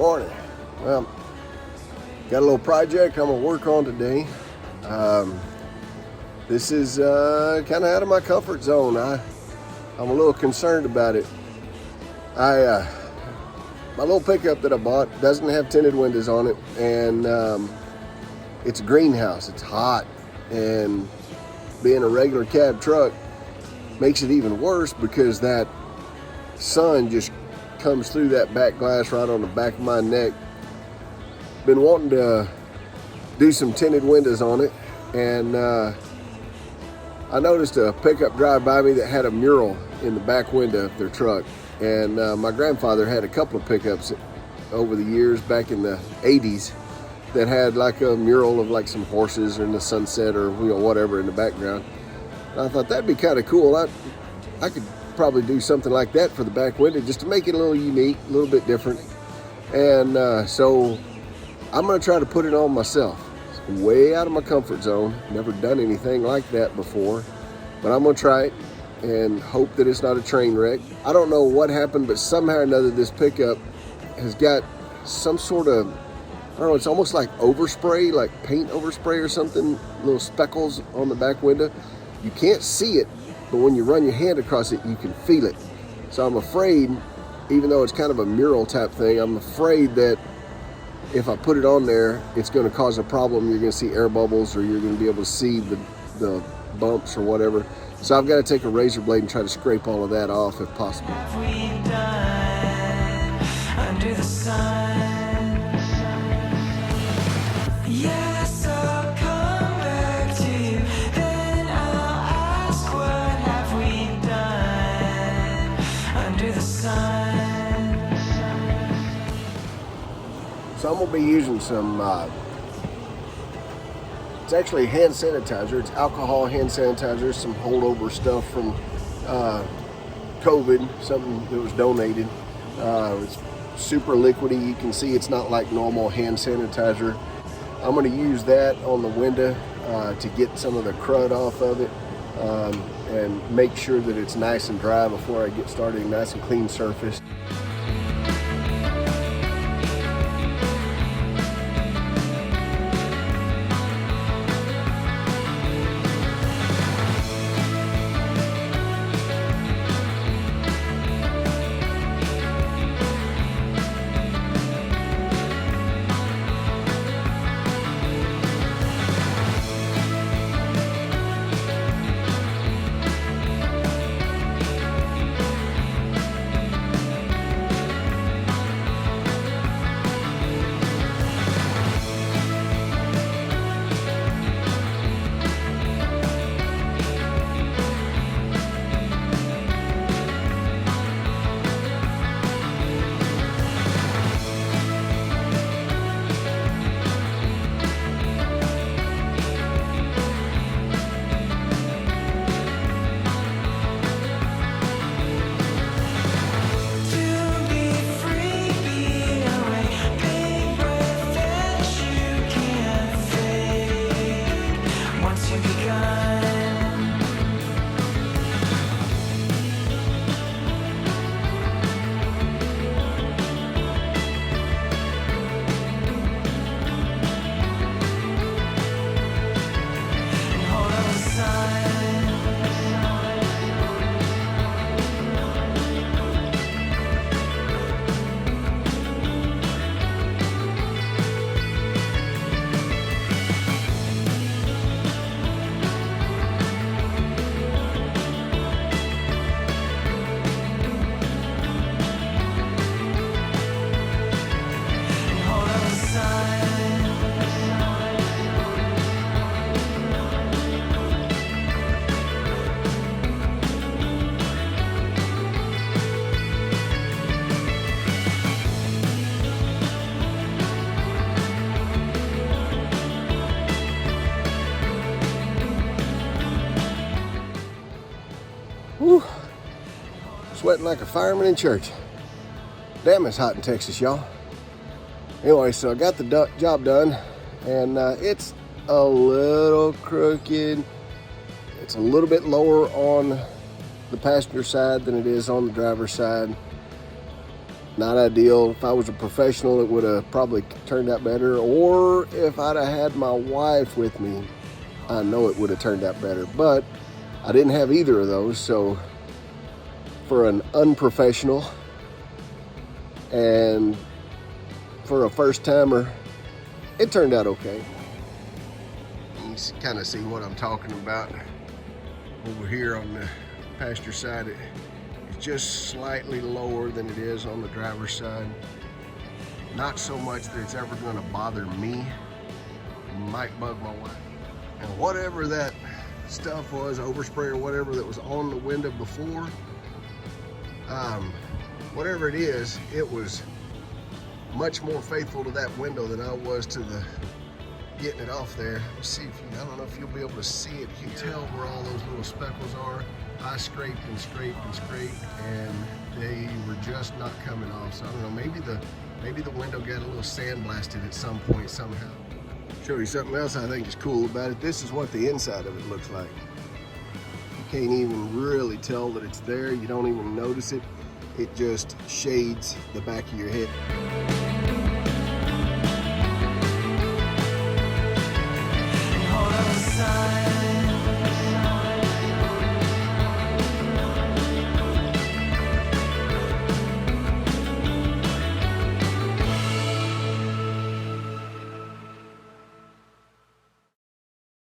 Morning. Well, got a little project I'm gonna work on today. This is kind of out of my comfort zone. I'm a little concerned about it. My little pickup that I bought doesn't have tinted windows on it, and it's a greenhouse. It's hot, and being a regular cab truck makes it even worse because that sun just comes through that back glass right on the back of my neck. Been wanting to do some tinted windows on it, and I noticed a pickup drive by me that had a mural in the back window of their truck. And my grandfather had a couple of pickups over the years back in the 80s that had like a mural of like some horses or in the sunset or whatever in the background. And I thought that'd be kind of cool. I could probably do something like that for the back window just to make it a little unique, a little bit different. And so I'm gonna try to put it on myself. It's way out of my comfort zone. Never done anything like that before, but I'm gonna try it and hope that it's not a train wreck. I don't know what happened, but somehow or another this pickup has got some sort of, I don't know, it's almost like overspray, like paint overspray or something, little speckles on the back window. You can't see it, but when you run your hand across it, you can feel it. So I'm afraid, even though it's kind of a mural type thing, I'm afraid that if I put it on there, it's gonna cause a problem. You're gonna see air bubbles, or you're gonna be able to see the bumps or whatever. So I've got to take a razor blade and try to scrape all of that off if possible. Under the sun. Yes, I'll come back to you. Then I'll ask, what have we done under the sun? So I'm going to be using some it's actually hand sanitizer. It's alcohol hand sanitizer, some holdover stuff from COVID, something that was donated. It's super liquidy. You can see it's not like normal hand sanitizer. I'm going to use that on the window to get some of the crud off of it and make sure that it's nice and dry before I get started, nice and clean surface. Whew. Sweating like a fireman in church. Damn, it's hot in Texas, y'all. Anyway, so I got the job done, and it's a little crooked. It's a little bit lower on the passenger side than it is on the driver's side. not ideal. If I was a professional, it would have probably turned out better. Or if I'd have had my wife with me, I know it would have turned out better. But I didn't have either of those, so for an unprofessional and for a first timer, it turned out okay. You can kind of see what I'm talking about over here on the passenger side. It's just slightly lower than it is on the driver's side. Not so much that it's ever going to bother me. It might bug my wife. And whatever that stuff was, overspray or whatever that was on the window before, whatever it is, it was much more faithful to that window than I was to the getting it off there. Let's see if you, I don't know if you'll be able to see it. You can tell where all those little speckles are. I scraped and scraped and scraped, and they were just not coming off. So I don't know, maybe the window got a little sandblasted at some point somehow. Show you something else I think is cool about it. This is what the inside of it looks like. You can't even really tell that it's there. You don't even notice it. It just shades the back of your head.